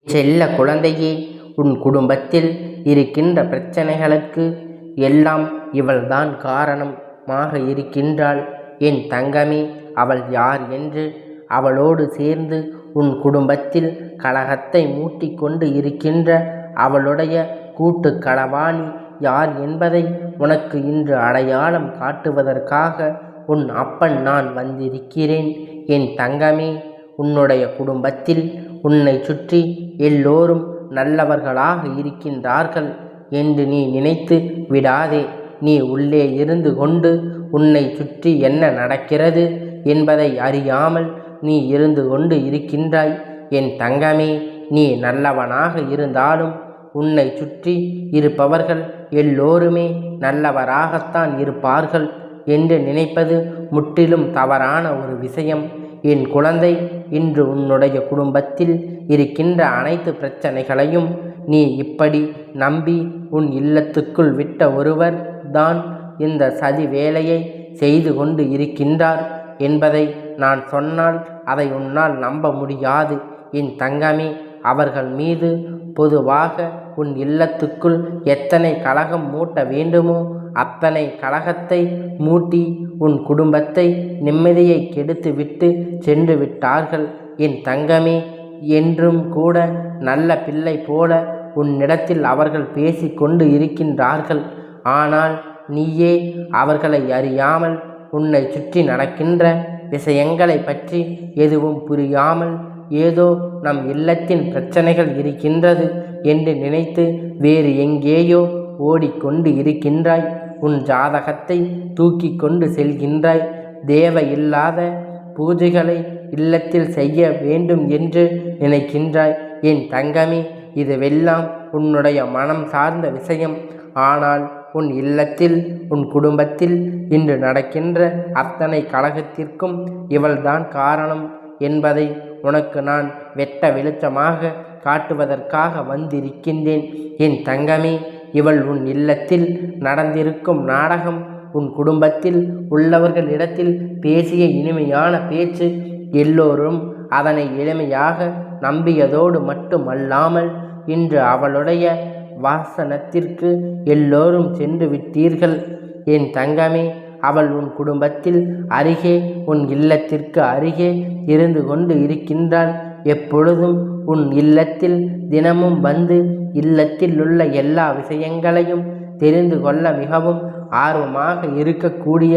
செல்ல குழந்தையே, உன் குடும்பத்தில் இருக்கின்ற பிரச்சனைகளுக்கு எல்லாம் இவள்தான் காரணமாக இருக்கின்றாள். என் தங்கமே, அவள் யார் என்று, அவளோடு சேர்ந்து உன் குடும்பத்தில் கலகத்தை மூட்டிக்கொண்டு இருக்கின்ற அவளுடைய கூட்டு களவாணி யார் என்பதை உனக்கு இன்று அடையாளம் காட்டுவதற்காக உன் அப்பன் நான் வந்திருக்கிறேன். என் தங்கமே, உன்னுடைய குடும்பத்தில் உன்னை சுற்றி எல்லோரும் நல்லவர்களாக இருக்கின்றார்கள் என்று நீ நினைத்து விடாதே. நீ உள்ளே இருந்து கொண்டு உன்னை சுற்றி என்ன நடக்கிறது என்பதை அறியாமல் நீ இருந்து கொண்டு இருக்கின்றாய். என் தங்கமே, நீ நல்லவனாக இருந்தாலும் உன்னை சுற்றி இருப்பவர்கள் எல்லோருமே நல்லவராகத்தான் இருப்பார்கள் என்று நினைப்பது முற்றிலும் தவறான ஒரு விஷயம். என் குழந்தை, இன்று உன்னுடைய குடும்பத்தில் இருக்கின்ற அனைத்து பிரச்சனைகளையும் நீ இப்படி நம்பி உன் இல்லத்துக்குள் விட்ட ஒருவர் தான் இந்த சதி வேலையை செய்து கொண்டு இருக்கின்றார் என்பதை நான் சொன்னால் அதை உன்னால் நம்ப முடியாது. என் தங்கமே, அவர்கள் மீது பொதுவாக உன் இல்லத்துக்குள் எத்தனை கலகம் மூட்ட வேண்டுமோ அத்தனை கலகத்தை மூட்டி உன் குடும்பத்தை நிம்மதியை கெடுத்து விட்டு சென்று விட்டார்கள். என் தங்கமே, என்றும் கூட நல்ல பிள்ளை போல உன்னிடத்தில் அவர்கள் பேசி கொண்டு இருக்கின்றார்கள். ஆனால் நீயே அவர்களை அறியாமல் உன்னை சுற்றி நடக்கின்ற விஷயங்களை பற்றி எதுவும் புரியாமல் ஏதோ நம் இல்லத்தின் பிரச்சனைகள் இருக்கின்றது என்று நினைத்து வேறு எங்கேயோ ஓடிக்கொண்டு இருக்கின்றாய். உன் ஜாதகத்தை தூக்கி கொண்டு செல்கின்றாய். தேவையில்லாத பூஜைகளை இல்லத்தில் செய்ய வேண்டும் என்று நினைக்கின்றாய். என் தங்கமே, இதுவெல்லாம் உன்னுடைய மனம் சார்ந்த விஷயம். ஆனால் உன் இல்லத்தில் உன் குடும்பத்தில் இன்று நடக்கின்ற அத்தனை கலகத்திற்கும் இவள்தான் காரணம் என்பதை உனக்கு நான் வெட்ட வெளிச்சமாக காட்டுவதற்காக வந்திருக்கின்றேன். என் தங்கமே, இவள் உன் இல்லத்தில் நடந்திருக்கும் நாடகம், உன் குடும்பத்தில் உள்ளவர்களிடத்தில் பேசிய இனிமையான பேச்சு, எல்லோரும் அதனை எளிமையாக நம்பியதோடு மட்டுமல்லாமல் இன்று அவளுடைய வாசனத்திற்கு எல்லோரும் சென்று விட்டீர்கள். என் தங்கமே, அவள் உன் குடும்பத்தில் அருகே உன் இல்லத்திற்கு அருகே இருந்து கொண்டு இருக்கின்றாள். எப்பொழுதும் உன் இல்லத்தில் தினமும் வந்து இல்லத்தில் உள்ள எல்லா விஷயங்களையும் தெரிந்து கொள்ள மிகவும் ஆர்வமாக இருக்கக்கூடிய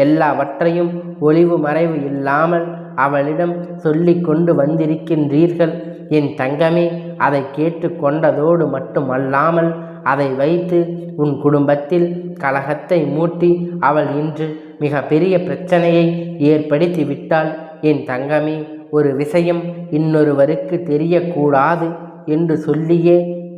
எல்லாவற்றையும் ஒளிவு மறைவு இல்லாமல் அவளிடம் சொல்லி கொண்டு வந்திருக்கின்றீர்கள். என் தங்கமே, அதை கேட்டு கொண்டதோடு மட்டுமல்லாமல் அதை வைத்து உன் குடும்பத்தில் கலகத்தை மூட்டி அவள் இன்று மிக பெரிய பிரச்சனையை ஏற்படுத்தி விட்டாள். என் தங்கமே, ஒரு விஷயம் இன்னொருவருக்கு தெரியக்கூடாது என்று சொல்லியே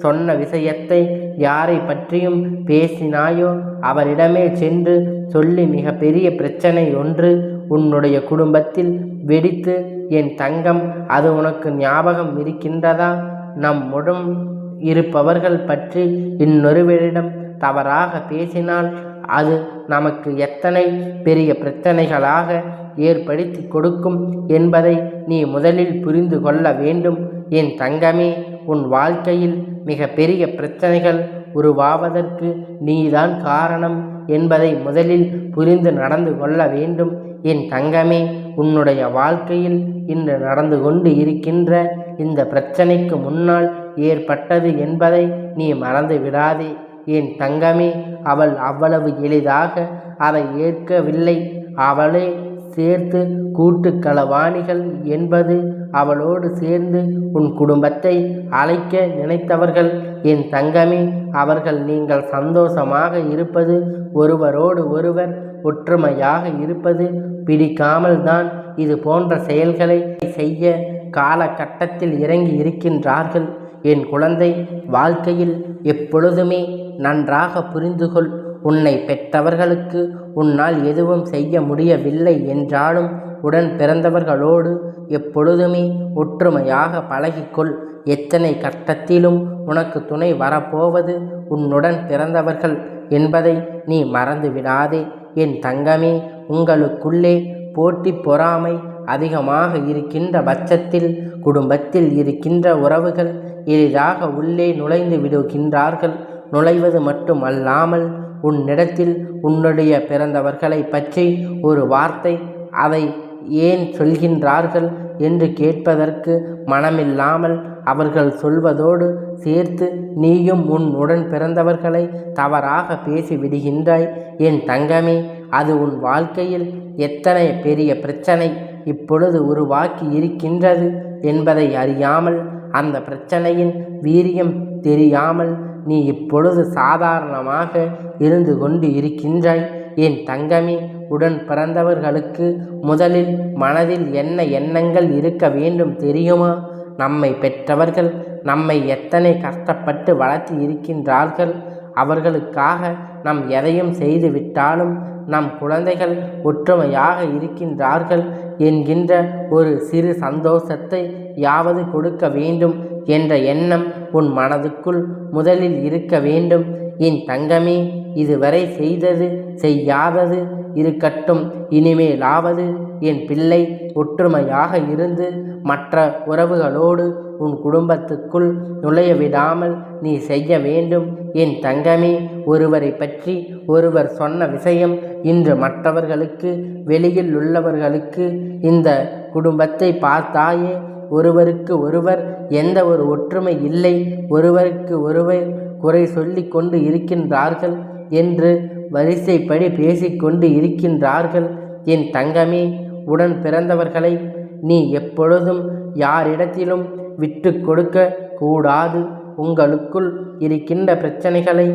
சொன்ன விஷயத்தை யாரை பற்றியும் பேசினாயோ அவரிடமே சென்று சொல்லி மிக பெரிய பிரச்சனை ஒன்று உன்னுடைய குடும்பத்தில் வெடித்து, என் தங்கம், அது உனக்கு ஞாபகம் இருக்கின்றதா? நம்முடன் இருப்பவர்கள் பற்றி இன்னொருவரிடம் தவறாக பேசினால் அது நமக்கு எத்தனை பெரிய பிரச்சனைகளாக ஏற்படுத்தி கொடுக்கும் என்பதை நீ முதலில் புரிந்து கொள்ள வேண்டும். என் தங்கமே, உன் வாழ்க்கையில் மிக பெரிய பிரச்சனைகள் உருவாவதற்கு நீதான் காரணம் என்பதை முதலில் புரிந்து நடந்து கொள்ள வேண்டும். என் தங்கமே, உன்னுடைய வாழ்க்கையில் இன்று நடந்து கொண்டு இருக்கின்ற இந்த பிரச்சனைக்கு முன்னால் ஏற்பட்டது என்பதை நீ மறந்து விடாதே. என் தங்கமே, அவள் அவ்வளவு எளிதாக அதை ஏற்கவில்லை. அவளே சேர்த்து கூட்டு களவாணிகள் என்பது அவளோடு சேர்ந்து உன் குடும்பத்தை அழைக்க நினைத்தவர்கள். என் தங்கமே, அவர்கள் நீங்கள் சந்தோஷமாக இருப்பது, ஒருவரோடு ஒருவர் ஒற்றுமையாக இருப்பது பிடிக்காமல் தான் இது போன்ற செயல்களை செய்ய காலகட்டத்தில் இறங்கி இருக்கின்றார்கள். என் குழந்தை, வாழ்க்கையில் எப்பொழுதுமே நன்றாக புரிந்துகொள். உன்னை பெற்றவர்களுக்கு உன்னால் எதுவும் செய்ய முடியவில்லை என்றாலும் உடன் பிறந்தவர்களோடு எப்பொழுதுமே ஒற்றுமையாக பழகிக்கொள். எத்தனை கட்டத்திலும் உனக்கு துணை வரப்போவது உன்னுடன் பிறந்தவர்கள் என்பதை நீ மறந்து விடாதே. என் தங்கமே, உங்களுக்குள்ளே போட்டி பொறாமை அதிகமாக இருக்கின்ற பட்சத்தில் குடும்பத்தில் இருக்கின்ற உறவுகள் எளிதாக உள்ளே நுழைந்து விடுகின்றார்கள். நுழைவது மட்டும் அல்லாமல் உன்னிடத்தில் உன்னுடைய பிறந்தவர்களை பற்றி ஒரு வார்த்தை அதை ஏன் சொல்கின்றார்கள் என்று கேட்பதற்கு மனமில்லாமல் அவர்கள் சொல்வதோடு சேர்த்து நீயும் உன் உடன் பிறந்தவர்களை தவறாக பேசிவிடுகின்றாய். என் தங்கமே, அது உன் வாழ்க்கையில் எத்தனை பெரிய பிரச்சனை இப்பொழுது உருவாக்கி இருக்கின்றது என்பதை அறியாமல், அந்த பிரச்சனையின் வீரியம் தெரியாமல் நீ இப்பொழுது சாதாரணமாக இருந்து கொண்டு இருக்கின்றாய். என் தங்கமே, உடன் பிறந்தவர்களுக்கு முதலில் மனதில் என்ன எண்ணங்கள் இருக்க வேண்டும் தெரியுமா? நம்மை பெற்றவர்கள் நம்மை எத்தனை கஷ்டப்பட்டு வளர்த்தி இருக்கின்றார்கள். அவர்களுக்காக நாம் எதையும் செய்து விட்டாலும் நம் குழந்தைகள் ஒற்றுமையாக இருக்கின்றார்கள் என்கின்ற ஒரு சிறு சந்தோஷத்தை யாவது கொடுக்க வேண்டும் என்ற எண்ணம் உன் மனதுக்குள் முதலில் இருக்க வேண்டும். என் தங்கமே, இதுவரை செய்தது செய்யாதது இருக்கட்டும். இனிமேலாவது என் பிள்ளை ஒற்றுமையாக இருந்து மற்ற உறவுகளோடு உன் குடும்பத்துக்குள் நுழைய விடாமல் நீ செய்ய வேண்டும். என் தங்கமே, ஒருவரை பற்றி ஒருவர் சொன்ன விஷயம் இன்று மற்றவர்களுக்கு, வெளியில் உள்ளவர்களுக்கு இந்த குடும்பத்தை பார்த்தாயே ஒருவருக்கு ஒருவர் எந்த ஒரு ஒற்றுமை இல்லை, ஒருவருக்கு ஒருவர் குறை சொல்லி கொண்டு இருக்கின்றார்கள் என்று வரிசைப்படி பேசிக்கொண்டு இருக்கின்றார்கள். என் தங்கமே, உடன் பிறந்தவர்களை நீ எப்பொழுதும் யாரிடத்திலும் விட்டு கொடுக்க கூடாது. உங்களுக்குள் இருக்கின்ற பிரச்சனைகளை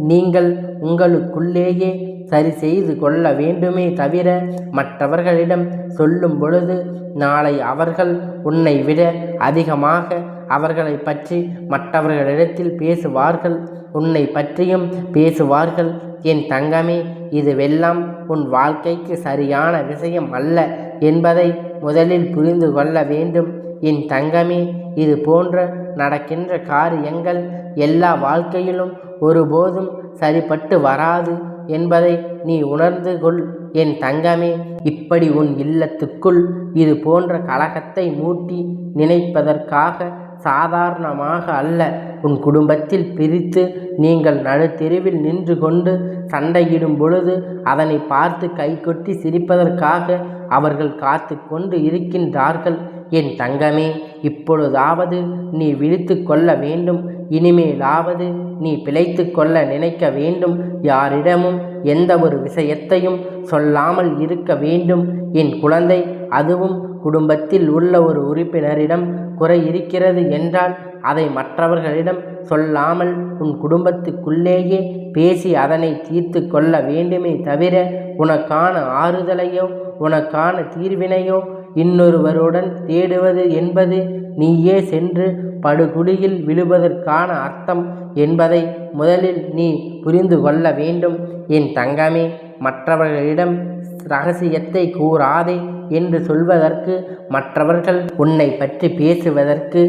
நீங்கள் உங்களுக்குள்ளேயே சரி செய்து கொள்ள வேண்டுமே தவிர மற்றவர்களிடம் சொல்லும் பொழுது நாளை அவர்கள் உன்னை விட அதிகமாக அவர்களை பற்றி மற்றவர்களிடத்தில் பேசுவார்கள், உன்னை பற்றியும் பேசுவார்கள். என் தங்கமே, இதுவெல்லாம் உன் வாழ்க்கைக்கு சரியான விஷயம் அல்ல என்பதை முதலில் புரிந்து கொள்ள வேண்டும். என் தங்கமே, இது போன்ற நடக்கின்ற காரியங்கள் எல்லா வாழ்க்கையிலும் ஒருபோதும் சரிப்பட்டு வராது என்பதை நீ உணர்ந்து கொள். என் தங்கமே, இப்படி உன் இல்லத்துக்குள் இது போன்ற கலகத்தை மூட்டி நினைப்பதற்காக சாதாரணமாக அல்ல, உன் குடும்பத்தில் பிரித்து நீங்கள் நடுத்தெருவில் நின்று கொண்டு சண்டையிடும் பொழுது அதனை பார்த்து கைகொட்டி சிரிப்பதற்காக அவர்கள் காத்து கொண்டு இருக்கின்றார்கள். என் தங்கமே, இப்பொழுதாவது நீ விழித்து கொள்ள வேண்டும். இனிமேலாவது நீ பிழைத்து கொள்ள நினைக்க வேண்டும். யாரிடமும் எந்த ஒரு விஷயத்தையும் சொல்லாமல் இருக்க வேண்டும். என் குழந்தை, அதுவும் குடும்பத்தில் உள்ள ஒரு உறுப்பினரிடம் குறை இருக்கிறது என்றால் அதை மற்றவர்களிடம் சொல்லாமல் உன் குடும்பத்துக்குள்ளேயே பேசி அதனை தீர்த்து கொள்ள வேண்டுமே தவிர உனக்கான ஆறுதலையோ உனக்கான தீர்வினையோ இன்னொருவருடன் தேடுவது என்பது நீயே சென்று படுகுழியில் விழுவதற்கான அர்த்தம் என்பதை முதலில் நீ புரிந்து கொள்ள வேண்டும். என் தங்கமே, மற்றவர்களிடம் இரகசியத்தை கூறாதே என்று சொல்வதற்கு, மற்றவர்கள் உன்னை பற்றி பேசுவதற்கு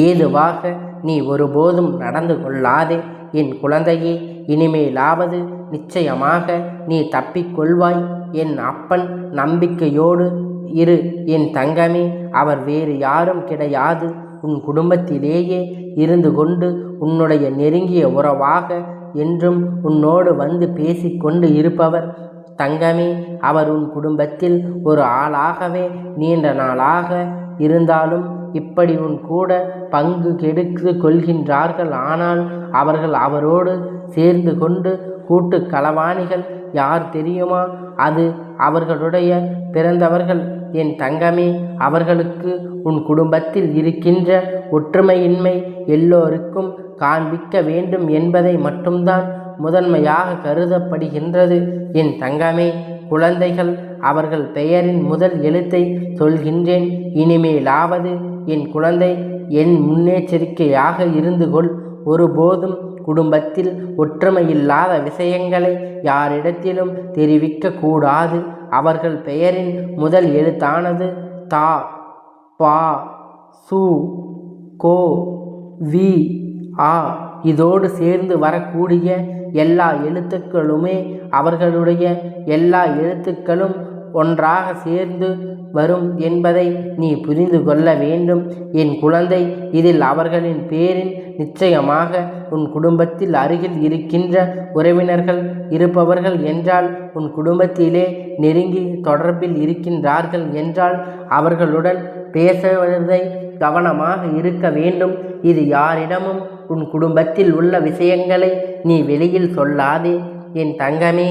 ஏதுவாக நீ ஒருபோதும் நடந்து கொள்ளாதே. என் குழந்தையே, இனிமேலாவது நிச்சயமாக நீ தப்பிக்கொள்வாய். என் அப்பன் நம்பிக்கையோடு இரு. என் தங்கமே, அவர் வேறு யாரும் கிடையாது. உன் குடும்பத்திலேயே இருந்து கொண்டு உன்னுடைய நெருங்கிய உறவாக என்றும் உன்னோடு வந்து பேசிக்கொண்டு இருப்பவர். தங்கமே, அவர் உன் குடும்பத்தில் ஒரு ஆளாகவே நீண்ட நாளாக இருந்தாலும் இப்படி உன் கூட பங்கு கெடுத்து கொள்கின்றார்கள். ஆனால் அவர்கள் அவரோடு சேர்ந்து கொண்டு கூட்டு களவாணிகள். யார் தெரியுமா? அது அவர்களுடைய பிறந்தவர்கள். என் தங்கமே, அவர்களுக்கு உன் குடும்பத்தில் இருக்கின்ற ஒற்றுமையின்மை எல்லோருக்கும் காண்பிக்க வேண்டும் என்பதை மட்டும்தான் முதன்மையாக கருதப்படுகின்றது. என் தங்கமே, குழந்தைகள் அவர்கள் பெயரின் முதல் எழுத்தை சொல்கின்றேன். இனிமேலாவது என் குழந்தை என் முன்னெச்சரிக்கையாக இருந்து கொள். ஒருபோதும் குடும்பத்தில் ஒற்றுமையில்லாத விஷயங்களை யாரிடத்திலும் தெரிவிக்க கூடாது. அவர்கள் பெயரின் முதல் எழுத்தானது தா, பா, சு, கோ, வி, ஆ இதோடு சேர்ந்து வரக்கூடிய எல்லா எழுத்துக்களுமே அவர்களுடைய எல்லா எழுத்துக்களும் ஒன்றாக சேர்ந்து வரும் என்பதை நீ புரிந்து கொள்ள வேண்டும் என் குழந்தை. இதில் அவர்களின் பேரில் நிச்சயமாக உன் குடும்பத்தில் அருகில் இருக்கின்ற உறவினர்கள் இருப்பவர்கள் என்றால், உன் குடும்பத்திலே நெருங்கி தொடர்பில் இருக்கின்றார்கள் என்றால் அவர்களுடன் பேசுவதை கவனமாக இருக்க வேண்டும். இது யாரிடமும் உன் குடும்பத்தில் உள்ள விஷயங்களை நீ வெளியில் சொல்லாதே என் தங்கமே.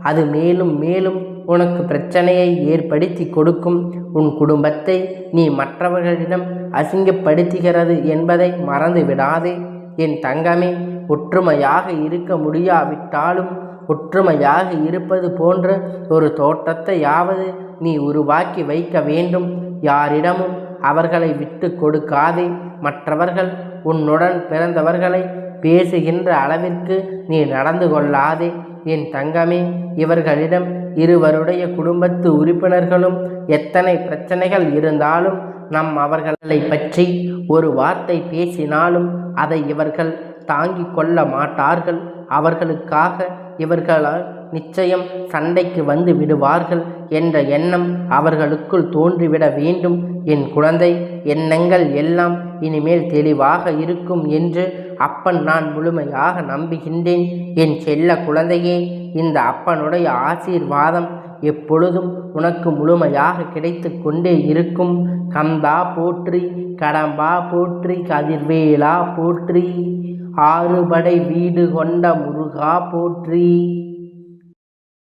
அது மேலும் மேலும் உனக்கு பிரச்சனையை ஏற்படுத்தி கொடுக்கும். உன் குடும்பத்தை நீ மற்றவர்களிடம் அசிங்கப்படுத்துகிறது என்பதை மறந்து விடாதே என் தங்கமே. ஒற்றுமையாக இருக்க முடியாவிட்டாலும் ஒற்றுமையாக இருப்பது போன்ற ஒரு தோற்றத்தையாவது நீ உருவாக்கி வைக்க வேண்டும். யாரிடமும் அவர்களை விட்டு கொடுக்காதே. மற்றவர்கள் உன்னுடன் பிறந்தவர்களை பேசுகின்ற அளவிற்கு நீ நடந்து கொள்ளாதே என் தங்கமே. இவர்களிடம் இருவருடைய குடும்பத்து உறுப்பினர்களும் எத்தனை பிரச்சனைகள் இருந்தாலும் அவர்களை பற்றி ஒரு வார்த்தை பேசினாலும் அதை இவர்கள் தாங்கிக் கொள்ள மாட்டார்கள். அவர்களுக்காக இவர்களால் நிச்சயம் சண்டைக்கு வந்து விடுவார்கள் என்ற எண்ணம் அவர்களுக்குள் தோன்றிவிட வேண்டும் என் குழந்தை. எண்ணங்கள் எல்லாம் இனிமேல் தெளிவாக இருக்கும் என்று அப்பன் நான் முழுமையாக நம்புகின்றேன் என் செல்ல குழந்தையே. இந்த அப்பனுடைய ஆசீர்வாதம் எப்பொழுதும் உனக்கு முழுமையாக கிடைத்து கொண்டே இருக்கும். கந்தா போற்றி, கடம்பா போற்றி, கதிர்வேலா போற்றி, ஆறுபடை வீடு கொண்ட முருகா போற்றி.